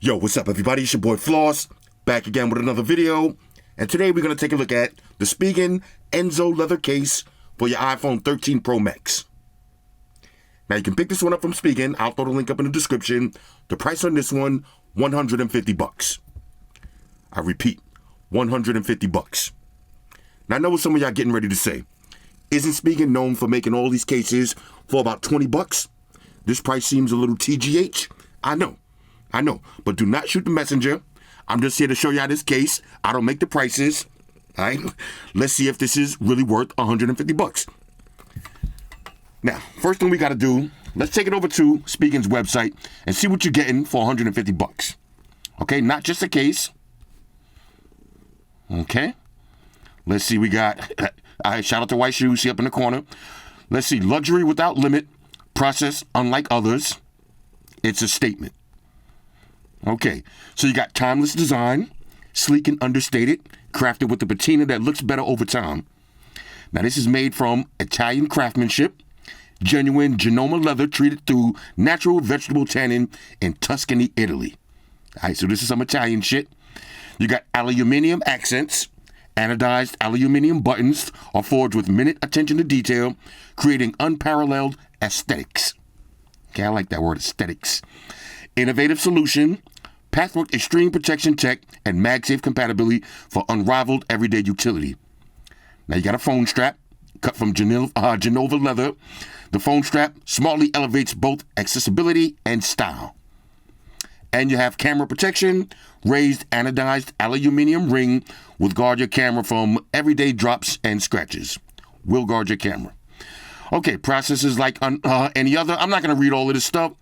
Yo, what's up everybody? It's your boy Floss, back again with another video. And today we're going to take a look at the Spigen Enzo leather case for your iPhone 13 Pro Max. Now you can pick this one up from Spigen. I'll throw the link up in the description. The price on this one, $150. I repeat, $150. Now I know what some of y'all getting ready to say. Isn't Spigen known for making all these cases for about $20? This price seems a little TGH. I know, but do not shoot the messenger. I'm just here to show y'all this case. I don't make the prices. All right, let's see if this is really worth $150. Now, first thing we got to do, let's take it over to Spigen's website and see what you're getting for $150. Okay, not just a case. Okay, let's see. We got, all right, shout out to White Shoes, see up in the corner. Let's see, luxury without limit, process unlike others. It's a statement. Okay, so you got timeless design, sleek and understated, crafted with a patina that looks better over time. Now this is made from Italian craftsmanship, genuine Genoa leather treated through natural vegetable tannin in Tuscany, Italy. All right, so this is some Italian shit. You got aluminum accents. Anodized aluminum buttons are forged with minute attention to detail, creating unparalleled aesthetics. Okay, I like that word, aesthetics. Innovative solution, Pathwork Extreme Protection Tech, and Magsafe Compatibility for unrivaled everyday utility. Now you got a phone strap cut from Genova leather. The phone strap smartly elevates both accessibility and style. And you have camera protection, raised anodized aluminum ring will guard your camera from everyday drops and scratches. Will guard your camera. Okay, processes like any other. I'm not going to read all of this stuff.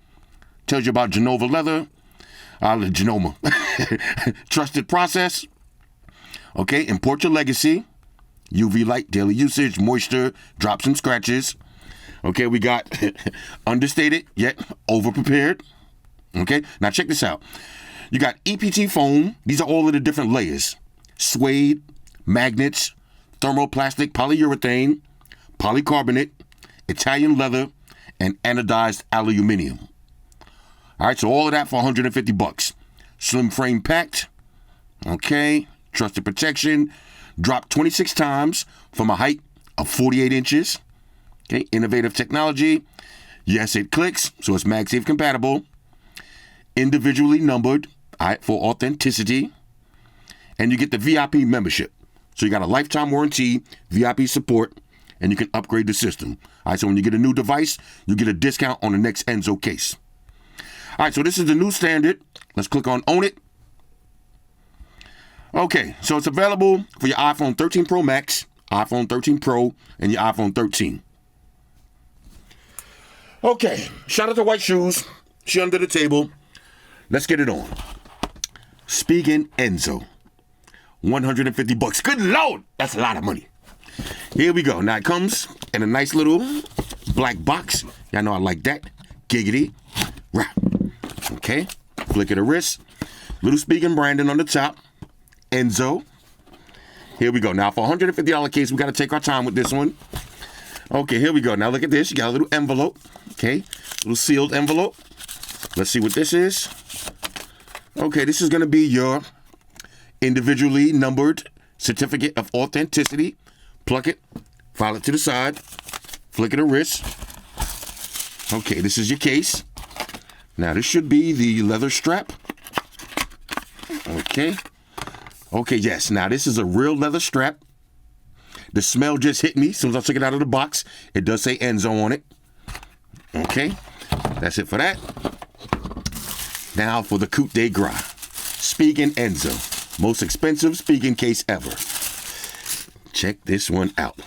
Tells you about Genova leather, Genoma. Trusted process. Okay, import your legacy. UV light, daily usage, moisture, drops and scratches. Okay, we got understated yet over-prepared. Okay, now check this out. You got EPT foam. These are all of the different layers. Suede, magnets, thermoplastic, polyurethane, polycarbonate, Italian leather, and anodized aluminum. All right, so all of that for $150. Slim frame packed. Okay, trusted protection. Dropped 26 times from a height of 48 inches. Okay, innovative technology. Yes, it clicks, so it's MagSafe compatible. Individually numbered, all right, for authenticity. And you get the VIP membership. So you got a lifetime warranty, VIP support, and you can upgrade the system. All right, so when you get a new device, you get a discount on the next Enzo case. All right, so this is the new standard. Let's click on Own It. Okay, so it's available for your iPhone 13 Pro Max, iPhone 13 Pro, and your iPhone 13. Okay, shout out to White Shoes. She under the table. Let's get it on. Spigen Enzo. $150. Good Lord, that's a lot of money. Here we go. Now it comes in a nice little black box. Y'all know I like that. Giggity. Right. Okay, flick of the wrist, little Spigen branding on the top, Enzo. Here we go. Now for $150 case, we got to take our time with this one. Okay, here we go. Now look at this. You got a little envelope. Okay, little sealed envelope. Let's see what this is. Okay, this is going to be your individually numbered certificate of authenticity. Pluck it, file it to the side, flick of the wrist. Okay, this is your case. Now, this should be the leather strap. Okay. Okay, yes. Now, this is a real leather strap. The smell just hit me as soon as I took it out of the box. It does say Enzo on it. Okay. That's it for that. Now for the coup de grace. Spigen Enzo. Most expensive Spigen case ever. Check this one out.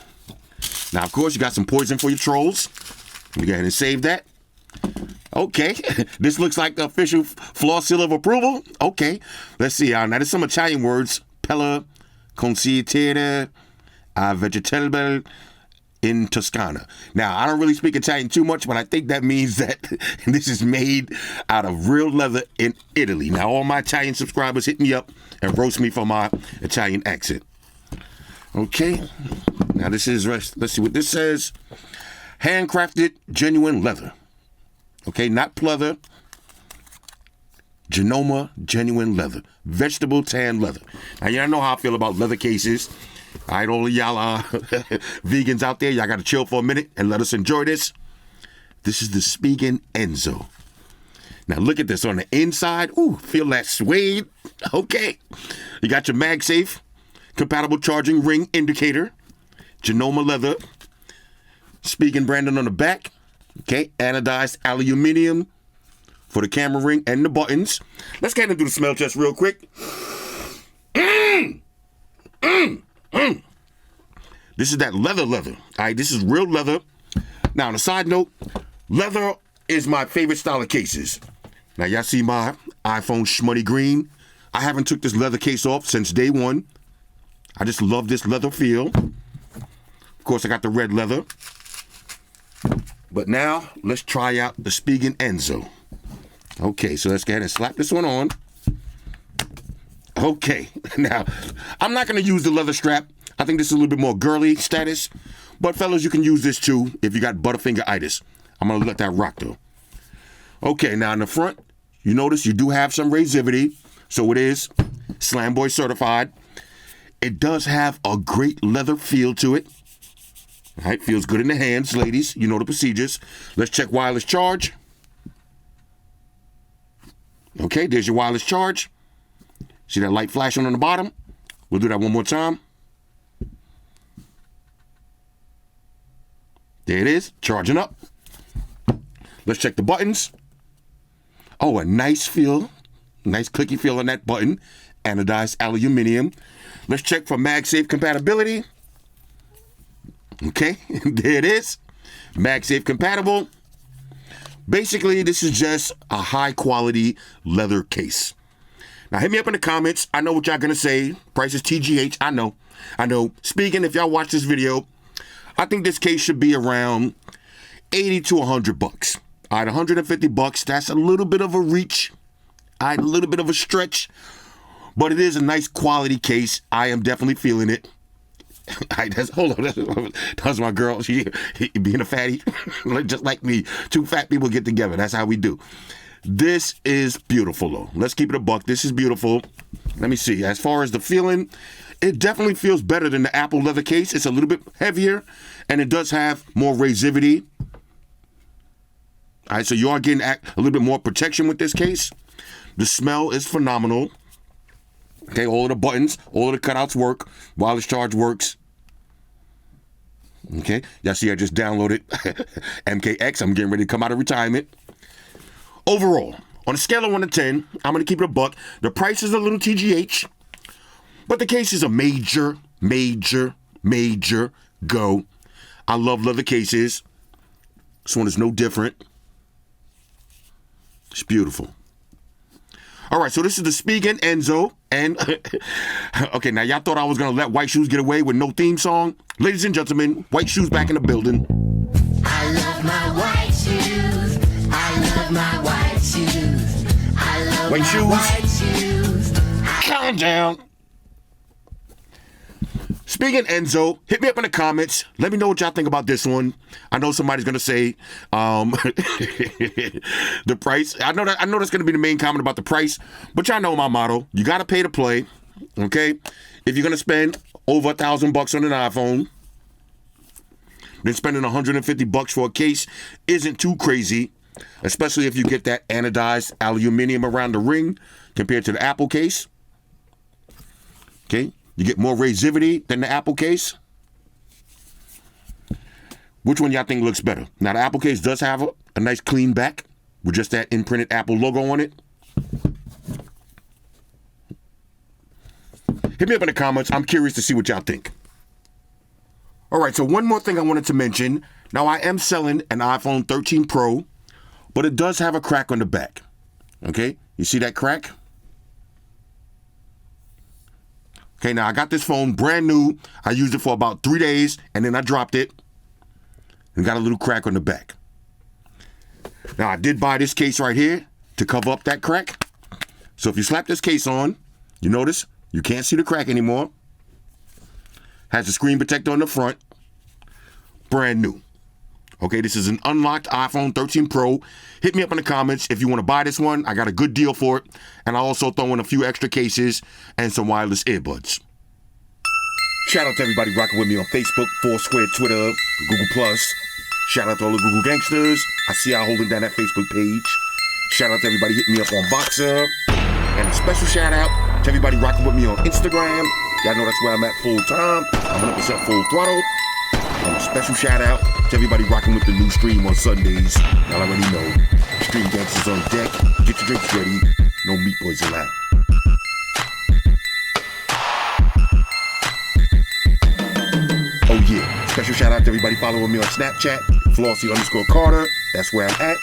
Now, of course, you got some poison for your trolls. Let me go ahead and save that. Okay, this looks like the official Floss seal of approval. Okay, let's see. Now, there's some Italian words. Pella, consigliere, vegetable in Toscana. Now, I don't really speak Italian too much, but I think that means that this is made out of real leather in Italy. Now, all my Italian subscribers hit me up and roast me for my Italian accent. Okay, now this is, let's see what this says. Handcrafted, genuine leather. Okay, not pleather. Genoma genuine leather, vegetable tan leather. Now, y'all know how I feel about leather cases. All right, all of y'all vegans out there, y'all got to chill for a minute and let us enjoy this. This is the Spigen Enzo. Now, look at this on the inside. Ooh, feel that suede. Okay. You got your Magsafe compatible charging ring indicator, Genoma leather, Spigen branding on the back. Okay, anodized aluminum for the camera ring and the buttons. Let's get into the smell test real quick. This is that leather. All right, this is real leather. Now, on a side note, leather is my favorite style of cases. Now, y'all see my iPhone shmoney green. I haven't took this leather case off since day one. I just love this leather feel. Of course, I got the red leather. But now, let's try out the Spigen Enzo. Okay, so let's go ahead and slap this one on. Okay, now, I'm not going to use the leather strap. I think this is a little bit more girly status. But fellas, you can use this too if you got butterfinger-itis. I'm going to let that rock though. Okay, now in the front, you notice you do have some razivity. So it is Slam Boy certified. It does have a great leather feel to it. All right, feels good in the hands, ladies. You know the procedures. Let's check wireless charge. Okay, there's your wireless charge. See that light flashing on the bottom? We'll do that one more time. There it is, charging up. Let's check the buttons. Oh, a nice feel. Nice clicky feel on that button. Anodized aluminum. Let's check for Magsafe compatibility. Okay, there it is. Magsafe compatible. Basically, this is just a high quality leather case. Now, hit me up in the comments. I know what y'all gonna say. Price is TGH. I know. Speaking, if y'all watch this video, I think this case should be around 80 to 100 bucks. All right, 150 bucks. That's a little bit of a reach. All right, a little bit of a stretch. But it is a nice quality case. I am definitely feeling it. Hold on, that's my girl. She being a fatty, just like me. Two fat people get together. That's how we do. This is beautiful, though. Let's keep it a buck. This is beautiful. Let me see. As far as the feeling, it definitely feels better than the Apple leather case. It's a little bit heavier, and it does have more razivity. All right, so you are getting a little bit more protection with this case. The smell is phenomenal. Okay, all of the buttons, all of the cutouts work. Wireless charge works. Okay, y'all see I just downloaded MKX. I'm getting ready to come out of retirement. Overall, on a scale of 1 to 10, I'm going to keep it a buck. The price is a little TGH, but the case is a major go. I love leather cases. This one is no different. It's beautiful. All right, so this is the Spigen Enzo. And, okay, now y'all thought I was going to let White Shoes get away with no theme song? Ladies and gentlemen, White Shoes back in the building. I love my white shoes. I love my white shoes. I love White my shoes. white shoes. Calm down. Spigen Enzo, hit me up in the comments. Let me know what y'all think about this one. I know somebody's gonna say the price. I know that's gonna be the main comment about the price, but y'all know my motto. You gotta pay to play. Okay? If you're gonna spend over $1,000 on an iPhone, then spending 150 bucks for a case isn't too crazy, especially if you get that anodized aluminum around the ring compared to the Apple case. Okay? You get more razivity than the Apple case. Which one y'all think looks better? Now, the Apple case does have a nice clean back with just that imprinted Apple logo on it. Hit me up in the comments. I'm curious to see what y'all think. All right, so one more thing I wanted to mention. Now, I am selling an iPhone 13 Pro, but it does have a crack on the back. Okay? You see that crack? Okay, now I got this phone brand new. I used it for about 3 days, and then I dropped it and got a little crack on the back. Now, I did buy this case right here to cover up that crack. So if you slap this case on, you notice you can't see the crack anymore. Has a screen protector on the front. Brand new. Okay, this is an unlocked iPhone 13 Pro. Hit me up in the comments if you want to buy this one. I got a good deal for it. And I also throw in a few extra cases and some wireless earbuds. Shout out to everybody rocking with me on Facebook, Foursquare, Twitter, Google+. Shout out to all the Google gangsters. I see y'all holding down that Facebook page. Shout out to everybody hitting me up on Boxer. And a special shout out to everybody rocking with me on Instagram. Y'all know that's where I'm at full time. I'm 100% full throttle. And a special shout out to everybody rocking with the new stream on Sundays. Y'all already know. Stream gangsters on deck. Get your drinks ready. No meat boys allowed. Oh yeah. Special shout out to everybody following me on Snapchat. Flossy_Carter. That's where I'm at.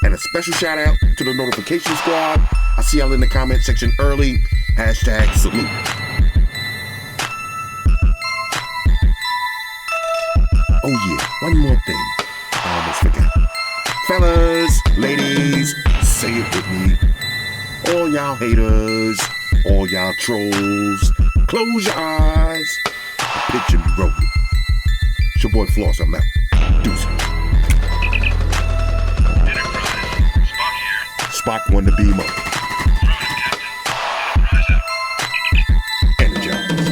And a special shout out to the notification squad. I see y'all in the comment section early. Hashtag salute. Oh yeah, one more thing. I almost forgot. Fellas, ladies, say it with me. All y'all haters, all y'all trolls, close your eyes. The picture be rolling. It's your boy Floss, I'm out. Deuces. Spock won the beam up. Energize.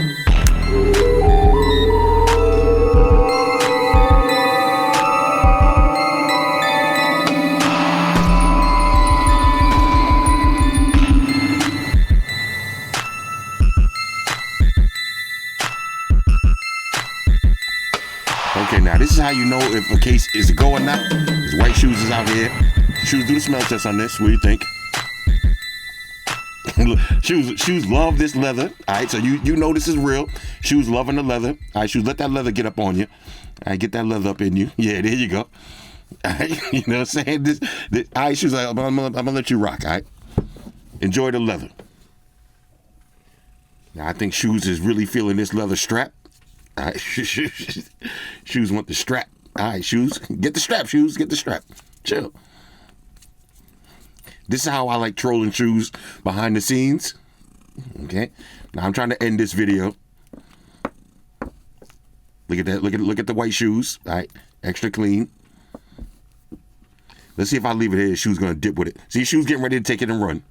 Okay, now this is how you know if a case is a go or not. His white shoes is out here. Shoes, do the smell test on this. What do you think? Shoes love this leather. All right, so you know this is real. Shoes loving the leather. All right, Shoes, let that leather get up on you. All right, get that leather up in you. Yeah, there you go. All right, you know what I'm saying? This all right, Shoes, I'm gonna let you rock. All right, enjoy the leather. Now I think Shoes is really feeling this leather strap. All right, Shoes want the strap. All right, Shoes, get the strap. Shoes, get the strap. Chill. This is how I like trolling Shoes behind the scenes. Okay. Now I'm trying to end this video. Look at that. Look at the white shoes. All right. Extra clean. Let's see if I leave it here. Shoes gonna dip with it. See, Shoes getting ready to take it and run.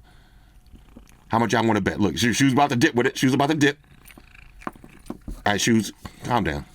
How much y'all want to bet? Look, Shoes about to dip with it. Shoes about to dip. All right, Shoes, calm down.